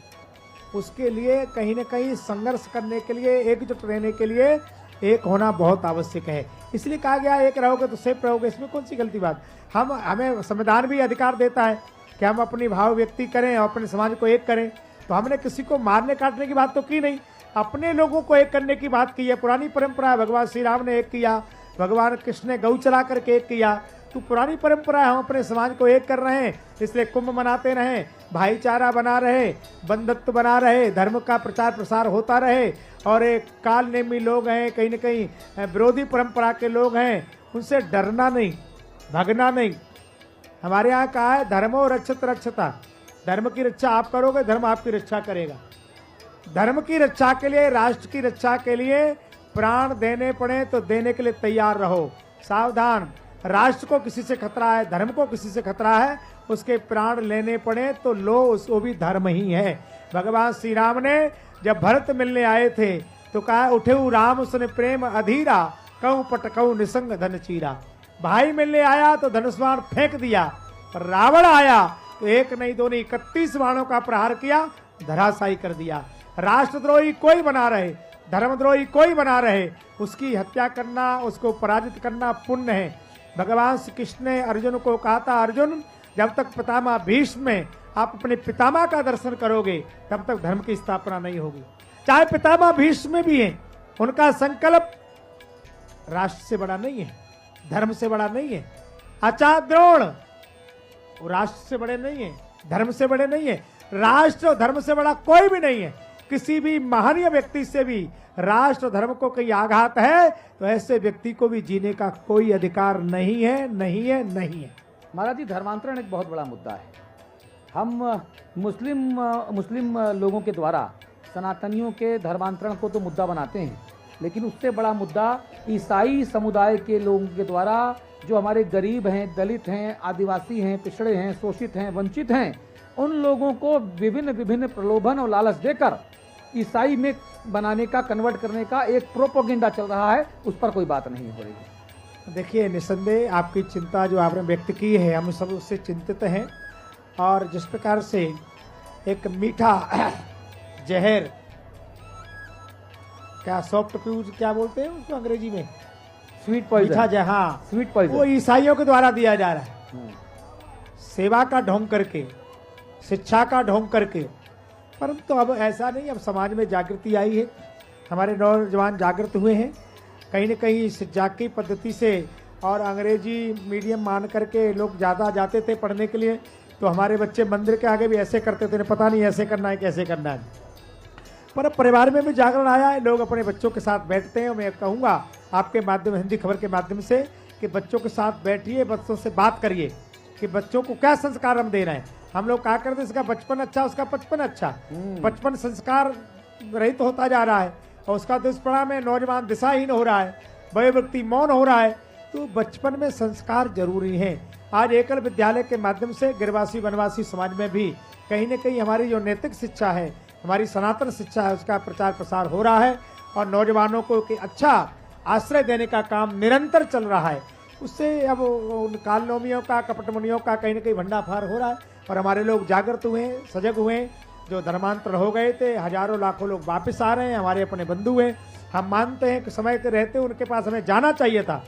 उसके लिए कहीं न कहीं संघर्ष करने के लिए, एकजुट रहने के लिए एक होना बहुत आवश्यक है। इसलिए कहा गया एक रहोगे तो सेफ रहोगे, इसमें कौन सी गलती बात। हमें संविधान भी अधिकार देता है कि हम अपनी भाव व्यक्ति करें और अपने समाज को एक करें। तो हमने किसी को मारने काटने की बात तो की नहीं, अपने लोगों को एक करने की बात की है। पुरानी परंपरा है, भगवान श्री राम ने एक किया, भगवान कृष्ण ने गौ चला करके एक किया। तो पुरानी परंपरा है, हम अपने समाज को एक कर रहे हैं, इसलिए कुंभ मनाते रहें, भाईचारा बना रहे, बंधुत्व बना रहे, धर्म का प्रचार प्रसार होता रहे। और एक काल नेमी लोग हैं, कहीं न कहीं विरोधी परंपरा के लोग हैं, उनसे डरना नहीं, भागना नहीं। हमारे यहाँ कहा है धर्मो रक्षित रक्षता, धर्म की रक्षा आप करोगे, धर्म आपकी रक्षा करेगा। धर्म की रक्षा के लिए, राष्ट्र की रक्षा के लिए प्राण देने पड़े तो देने के लिए तैयार रहो। सावधान, राष्ट्र को किसी से खतरा है, धर्म को किसी से खतरा है, उसके प्राण लेने पड़े तो लो, उसको भी धर्म ही है। भगवान श्री राम ने जब भरत मिलने आए थे तो कहा उठेऊ राम सुन प्रेम अधीरा, कहूँ पटकऊ निसंग धन चीरा। भाई मिलने आया तो धनुष बाण फेंक दिया, पर रावण आया तो एक नहीं दो नहीं 31 बाणों का प्रहार किया, धराशायी कर दिया। राष्ट्रद्रोही कोई बना रहे, धर्मद्रोही कोई बना रहे, उसकी हत्या करना, उसको पराजित करना पुण्य है। भगवान श्री कृष्ण ने अर्जुन को कहा था, अर्जुन जब तक पितामह भीष्म में आप अपने पितामह का दर्शन करोगे तब तक धर्म की स्थापना नहीं होगी। चाहे पितामह भीष्म भी हैं, उनका संकल्प राष्ट्र से बड़ा नहीं है, धर्म से बड़ा नहीं है। आचार्य द्रोण वो राष्ट्र से बड़े नहीं है, धर्म से बड़े नहीं है, राष्ट्र और धर्म से बड़ा कोई भी नहीं है। किसी भी महनीय व्यक्ति से भी राष्ट्र धर्म को कहीं आघात है तो ऐसे व्यक्ति को भी जीने का कोई अधिकार नहीं है, नहीं है, नहीं है। महाराज जी, धर्मांतरण एक बहुत बड़ा मुद्दा है। हम मुस्लिम लोगों के द्वारा सनातनियों के धर्मांतरण को तो मुद्दा बनाते हैं, लेकिन उससे बड़ा मुद्दा ईसाई समुदाय के लोगों के द्वारा जो हमारे गरीब हैं, दलित हैं, आदिवासी हैं, पिछड़े हैं, शोषित हैं, वंचित हैं, उन लोगों को विभिन्न विभिन्न प्रलोभन और लालच देकर ईसाई में बनाने का, कन्वर्ट करने का एक प्रोपोगेंडा चल रहा है। उस पर कोई बात नहीं हो रही है। देखिए, निस्संदेह आपकी चिंता जो आपने व्यक्त की है, हम सब उससे चिंतित हैं। और जिस प्रकार से एक मीठा जहर, क्या सॉफ्ट फ्यूज क्या बोलते हैं उसको अंग्रेजी में, स्वीट पॉइजन, मीठा जहां, स्वीट वो पॉइजन। ईसाइयों के द्वारा दिया जा रहा है, सेवा का ढोंग करके, शिक्षा का ढोंग करके। परंतु अब ऐसा नहीं, अब समाज में जागृति आई है, हमारे नौजवान जागृत हुए हैं। कहीं न कहीं इस जाग पद्धति से और अंग्रेजी मीडियम मान करके लोग ज़्यादा जाते थे पढ़ने के लिए, तो हमारे बच्चे मंदिर के आगे भी ऐसे करते थे, पता नहीं ऐसे करना है कैसे करना है। पर अब परिवार में भी जागरण आया है, लोग अपने बच्चों के साथ बैठते हैं। मैं कहूँगा आपके माध्यम, हिंदी खबर के माध्यम से, कि बच्चों के साथ बैठिए, बच्चों से बात करिए कि बच्चों को क्या संस्कार हम दे रहे हैं। हम लोग क्या करते हैं, इसका बचपन अच्छा, उसका बचपन अच्छा, बचपन संस्कार रहित तो होता जा रहा है और उसका दुष्परिणाम में नौजवान दिशाहीन हो रहा है, बड़े व्यक्ति मौन हो रहा है। तो बचपन में संस्कार जरूरी हैं। आज एकल विद्यालय के माध्यम से गिरवासी वनवासी समाज में भी कहीं न कहीं हमारी जो नैतिक शिक्षा है, हमारी सनातन शिक्षा है, उसका प्रचार प्रसार हो रहा है और नौजवानों को कि अच्छा आश्रय देने का काम निरंतर चल रहा है। उससे अब उन कालनोमियों का, कपटमुनियों का कहीं न कहीं भंडाफार हो रहा है और हमारे लोग जागृत हुए हैं, सजग हुए हैं। जो धर्मांतर हो गए थे, हजारों लाखों लोग वापस आ रहे हैं, हमारे अपने बंधु हैं। हम मानते हैं कि समय के रहते उनके पास हमें जाना चाहिए था,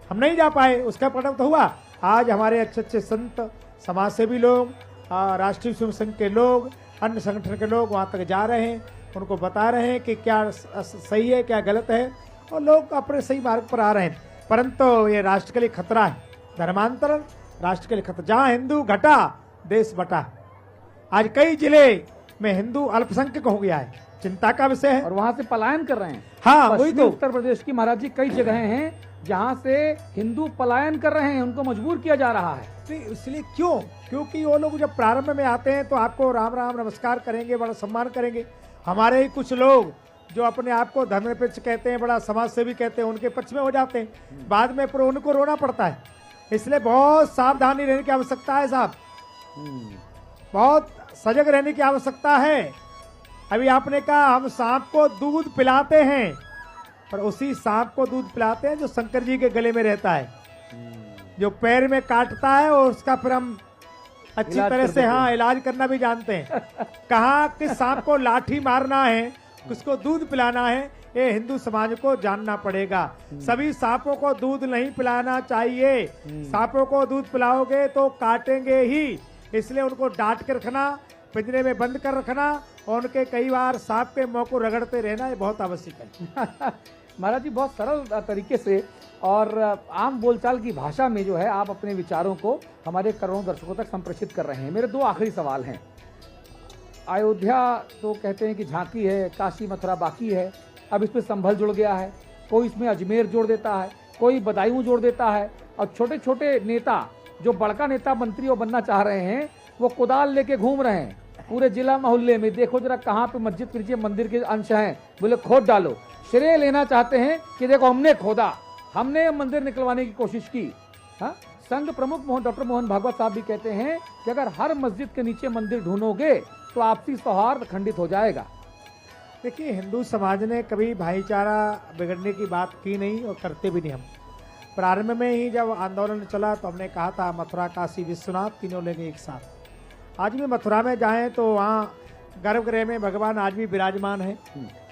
हम नहीं जा पाए, उसका परिणाम तो हुआ। आज हमारे अच्छे अच्छे संत, समाज सेवी लोग, राष्ट्रीय स्वयं संघ के लोग, अन्य संगठन के लोग वहाँ तक जा रहे हैं, उनको बता रहे हैं कि क्या सही है क्या गलत है, और लोग अपने सही मार्ग पर आ रहे हैं। परंतु ये राष्ट्र के लिए खतरा है, धर्मांतरण राष्ट्र के लिए खतरा। जहाँ हिंदू घटा देश बटा। आज कई जिले में हिंदू अल्पसंख्यक हो गया है, चिंता का विषय है, और वहां से पलायन कर रहे हैं। हाँ वही पश्चिमी तो। उत्तर प्रदेश की महाराज जी कई जगह हैं जहां से हिंदू पलायन कर रहे हैं, उनको मजबूर किया जा रहा है। इसलिए क्यों? क्योंकि वो लोग जब प्रारंभ में आते हैं तो आपको राम राम नमस्कार करेंगे, बड़ा सम्मान करेंगे। हमारे ही कुछ लोग जो अपने आप को धर्मनिरपेक्ष कहते हैं, बड़ा समाज सेवी कहते हैं, उनके पक्ष में हो जाते हैं, बाद में पर उनको रोना पड़ता है। इसलिए बहुत सावधानी रहने की आवश्यकता है साहब, बहुत सजग रहने की आवश्यकता है। अभी आपने कहा हम सांप को दूध पिलाते हैं, पर उसी सांप को दूध पिलाते हैं जो शंकर जी के गले में रहता है, जो पैर में काटता है, और उसका फिर हम अच्छी तरह से हाँ इलाज करना भी जानते हैं। कहा कि सांप को लाठी मारना है, किसको दूध पिलाना है, ये हिंदू समाज को जानना पड़ेगा। सभी सांपों को दूध नहीं पिलाना चाहिए, सांपों को दूध पिलाओगे तो काटेंगे ही, इसलिए उनको डांट के रखना, पिंजरे में बंद कर रखना, और उनके कई बार सांप के मुंह को रगड़ते रहना, ये बहुत आवश्यक है। महाराज जी बहुत सरल तरीके से और आम बोलचाल की भाषा में जो है आप अपने विचारों को हमारे करोड़ों दर्शकों तक संप्रेषित कर रहे हैं। मेरे दो आखिरी सवाल हैं। अयोध्या तो कहते हैं कि झांकी है, काशी मथुरा बाकी है, अब इसमें संभल जुड़ गया है, कोई इसमें अजमेर जोड़ देता है, कोई बदायूं जोड़ देता है, और छोटे छोटे नेता जो बड़का नेता मंत्री वो बनना चाह रहे हैं, वो कुदाल लेके घूम रहे हैं पूरे जिला मोहल्ले में। देखो जरा कहाँ पे मस्जिद कीजिए, मंदिर के अंश हैं, बोले खोद डालो। श्रेय लेना चाहते हैं कि देखो हमने खोदा, हमने मंदिर निकलवाने की कोशिश की। हाँ, संघ प्रमुख डॉक्टर मोहन भागवत साहब भी कहते हैं कि अगर हर मस्जिद के नीचे मंदिर ढूंढोगे तो आपसी सौहार्द खंडित हो जाएगा। देखिए, हिंदू समाज ने कभी भाईचारा बिगड़ने की बात की नहीं और करते भी नहीं। हम प्रारंभ में ही जब आंदोलन चला तो हमने कहा था मथुरा काशी विश्वनाथ तीनों लेंगे एक साथ। आज भी मथुरा में जाएं तो वहाँ गर्भगृह में भगवान आज भी विराजमान है,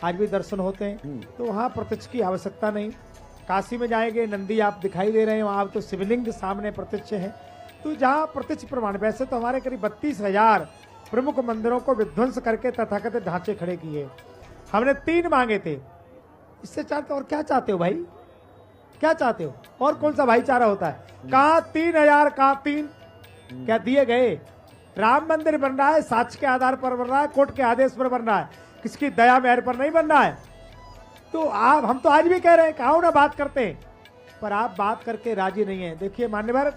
आज भी दर्शन होते हैं, तो वहाँ प्रत्यक्ष की आवश्यकता नहीं। काशी में जाएंगे, नंदी आप दिखाई दे रहे हैं, वहाँ तो शिवलिंग सामने प्रत्यक्ष है। तो जहाँ प्रत्यक्ष प्रमाण, वैसे तो हमारे करीब 32,000 प्रमुख मंदिरों को विध्वंस करके तथाकथित ढांचे खड़े किए। हमने 3 मांगे थे, इससे चाहते और क्या चाहते हो भाई, क्या चाहते हो? और कौन सा भाईचारा होता है? कहाँ 3,000, कहाँ 3 क्या दिए गए? राम मंदिर बन रहा है, साक्ष्य के आधार पर बन रहा है, कोर्ट के आदेश पर बन रहा है, किसकी दया मेहर पर नहीं बन रहा है। तो आप, हम तो आज भी कह रहे हैं आओ ना बात करते हैं, पर आप बात करके राजी नहीं है। देखिए मान्यवर,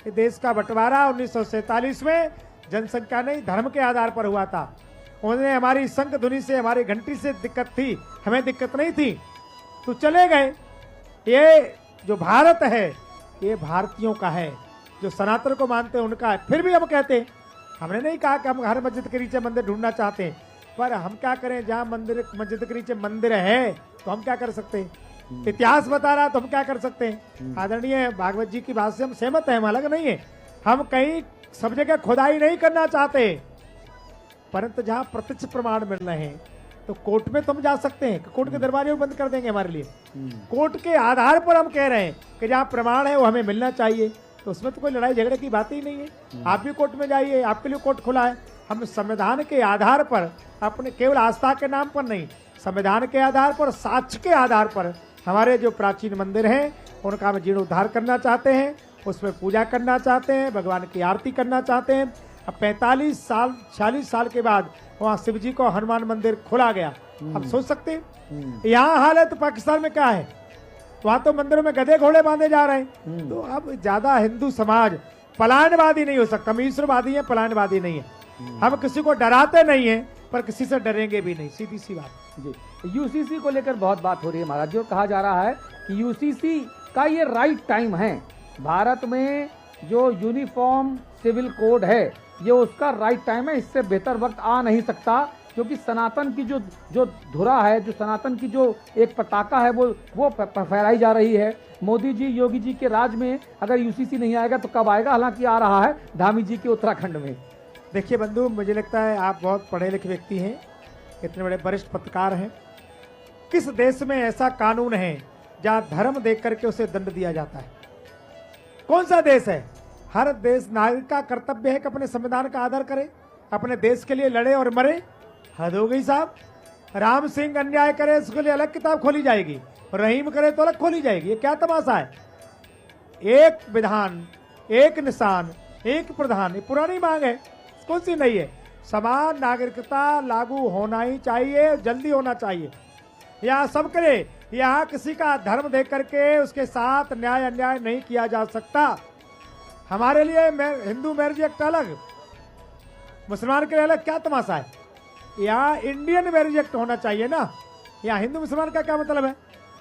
देश का बंटवारा 1947 में जनसंख्या नहीं धर्म के आधार पर हुआ था। उन्हें हमारी शंख ध्वनि से, हमारी घंटी से दिक्कत थी, हमें दिक्कत नहीं थी, तो चले गए। ये जो भारत है ये भारतीयों का है, जो सनातन को मानते हैं उनका है। फिर भी हम कहते हैं, हमने नहीं कहा कि हम हर मस्जिद के नीचे मंदिर ढूंढना चाहते हैं, पर हम क्या करें, जहाँ मंदिर मस्जिद के नीचे मंदिर है तो हम क्या कर सकते हैं? इतिहास बता रहा, तो हम क्या कर सकते हैं। आदरणीय भागवत जी की बात से हम सहमत हैं, हम अलग नहीं है। हम कहीं सब जगह खुदाई नहीं करना चाहते, परंतु जहां प्रत्यक्ष प्रमाण मिल रहे हैं तो कोर्ट में तो हम जा सकते हैं। कोर्ट के दरवाजे बंद कर देंगे हमारे लिए। कोर्ट के आधार पर हम कह रहे हैं कि जहां प्रमाण है वो हमें मिलना चाहिए, तो उसमें तो कोई लड़ाई झगड़े की बात ही नहीं है। आप भी कोर्ट में जाइए, आपके लिए कोर्ट खुला है। हम संविधान के आधार पर, अपने केवल आस्था के नाम पर नहीं, संविधान के आधार पर, साक्ष्य के आधार पर हमारे जो प्राचीन मंदिर हैं उनका हम जीर्णोद्धार करना चाहते हैं, उसमें पूजा करना चाहते हैं, भगवान की आरती करना चाहते हैं। अब 46 साल के बाद वहाँ शिव जी को हनुमान मंदिर खोला गया। अब सोच सकते हैं यहाँ हाल है तो पाकिस्तान में क्या है। वहाँ तो मंदिरों में गधे घोड़े बांधे जा रहे हैं। तो अब ज्यादा हिंदू समाज पलायनवादी नहीं हो सकता। हम ईश्वरवादी हैं, पलायनवादी नहीं है। हम किसी को डराते नहीं है, पर किसी से डरेंगे भी नहीं, सीधी सी बात जी। यूसीसी को लेकर बहुत बात हो रही है महाराज जी, और कहा जा रहा है कि यूसीसी का ये राइट टाइम है। भारत में जो यूनिफॉर्म सिविल कोड है ये उसका राइट टाइम है, इससे बेहतर वक्त आ नहीं सकता, क्योंकि सनातन की जो धुरा है, जो सनातन की जो एक पताका है वो फहराई जा रही है। मोदी जी, योगी जी के राज में अगर यूसीसी नहीं आएगा तो कब आएगा? हालांकि आ रहा है धामी जी के उत्तराखंड में। देखिए बंधु, मुझे लगता है आप बहुत पढ़े लिखे व्यक्ति हैं, इतने बड़े वरिष्ठ पत्रकार हैं। किस देश में ऐसा कानून है जहां धर्म देख करके उसे दंड दिया जाता है? कौन सा देश है? हर देश नागरिक का कर्तव्य है कि अपने संविधान का आदर करे, अपने देश के लिए लड़े और मरे। हद हो गई साहब। राम सिंह अन्याय करे उसके लिए अलग किताब खोली जाएगी, रहीम करे तो अलग खोली जाएगी। ये क्या तमाशा है? एक विधान, एक निशान, एक प्रधान, ये पुरानी मांग है, कौन सी नहीं है। समान नागरिकता लागू होना ही चाहिए, जल्दी होना चाहिए। यहाँ सब करे, यहाँ किसी का धर्म देख करके उसके साथ न्याय अन्याय नहीं किया जा सकता। हमारे लिए हिंदू मैरिज एक्ट अलग, मुसलमान के लिए अलग, क्या तमाशा है? यहाँ इंडियन मैरिज एक्ट होना चाहिए ना। यहाँ हिंदू मुसलमान का क्या मतलब है?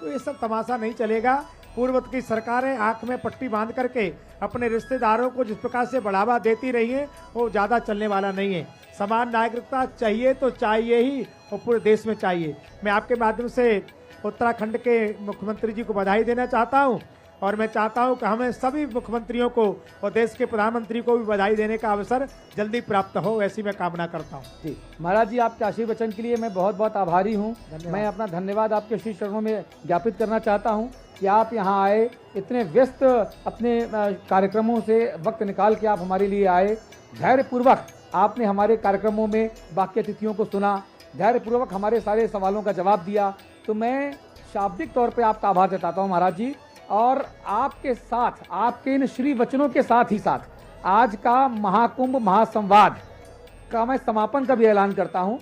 तो ये सब तमाशा नहीं चलेगा। पूर्वत की सरकारें आंख में पट्टी बांध करके अपने रिश्तेदारों को जिस प्रकार से बढ़ावा देती रही है वो ज्यादा चलने वाला नहीं है। समान नागरिकता चाहिए तो चाहिए ही, और पूरे देश में चाहिए। मैं आपके माध्यम से उत्तराखंड के मुख्यमंत्री जी को बधाई देना चाहता हूं, और मैं चाहता हूं कि हमें सभी मुख्यमंत्रियों को और देश के प्रधानमंत्री को भी बधाई देने का अवसर जल्दी प्राप्त हो, ऐसी मैं कामना करता हूं। जी महाराज जी, आपके आशीर्वचन के लिए मैं बहुत बहुत आभारी हूं। मैं अपना धन्यवाद आपके श्री चरणों में ज्ञापित करना चाहता हूं कि आप यहां आए, इतने व्यस्त अपने कार्यक्रमों से वक्त निकाल के आप हमारे लिए आए। धैर्यपूर्वक आपने हमारे कार्यक्रमों में बाकी अतिथियों को सुना, धैर्यपूर्वक हमारे सारे सवालों का जवाब दिया। तो मैं शाब्दिक तौर पे आपका आभार जताता हूं महाराज जी। और आपके साथ, आपके इन श्री वचनों के साथ ही साथ आज का महाकुंभ महासंवाद का मैं समापन का भी ऐलान करता हूं।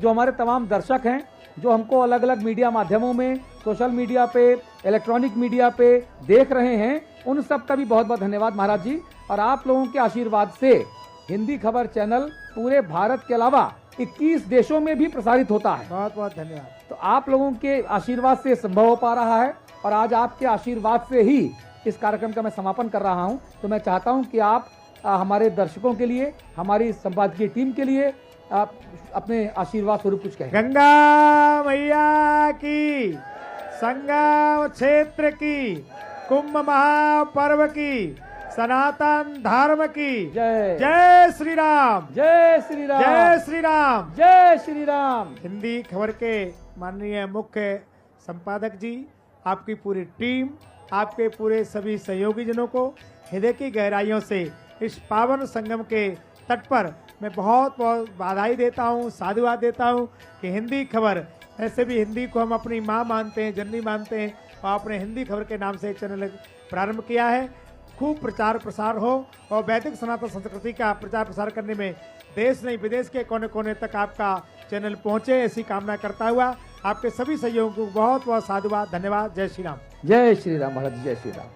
जो हमारे तमाम दर्शक हैं, जो हमको अलग अलग मीडिया माध्यमों में, सोशल मीडिया पे, इलेक्ट्रॉनिक मीडिया पे देख रहे हैं, उन सब का भी बहुत बहुत धन्यवाद महाराज जी। और आप लोगों के आशीर्वाद से हिंदी खबर चैनल पूरे भारत के अलावा 21 देशों में भी प्रसारित होता है। बहुत बहुत धन्यवाद। तो आप लोगों के आशीर्वाद से संभव हो पा रहा है, और आज आपके आशीर्वाद से ही इस कार्यक्रम का मैं समापन कर रहा हूं। तो मैं चाहता हूं कि आप हमारे दर्शकों के लिए, हमारी संपादकीय टीम के लिए आप अपने आशीर्वाद स्वरूप कुछ कहें। गंगा मैया की, संगम क्षेत्र की, कुंभ महापर्व की, सनातन धर्म की जय। जय श्री राम, जय श्री राम, जय श्री राम, जय श्री राम। हिंदी खबर के माननीय मुख्य संपादक जी, आपकी पूरी टीम, आपके पूरे सभी सहयोगी जनों को हृदय की गहराइयों से इस पावन संगम के तट पर मैं बहुत बहुत बधाई देता हूँ, साधुवाद देता हूँ कि हिंदी खबर, ऐसे भी हिंदी को हम अपनी माँ मानते हैं, जननी मानते हैं, और आपने हिंदी खबर के नाम से एक चैनल प्रारंभ किया है। खूब प्रचार प्रसार हो और वैदिक सनातन संस्कृति का प्रचार प्रसार करने में देश नहीं विदेश के कोने कोने तक आपका चैनल पहुंचे, ऐसी कामना करता हुआ आपके सभी सहयोगियों को बहुत बहुत साधुवाद, धन्यवाद। जय श्री राम। जय श्री राम महाराज, जय श्री राम।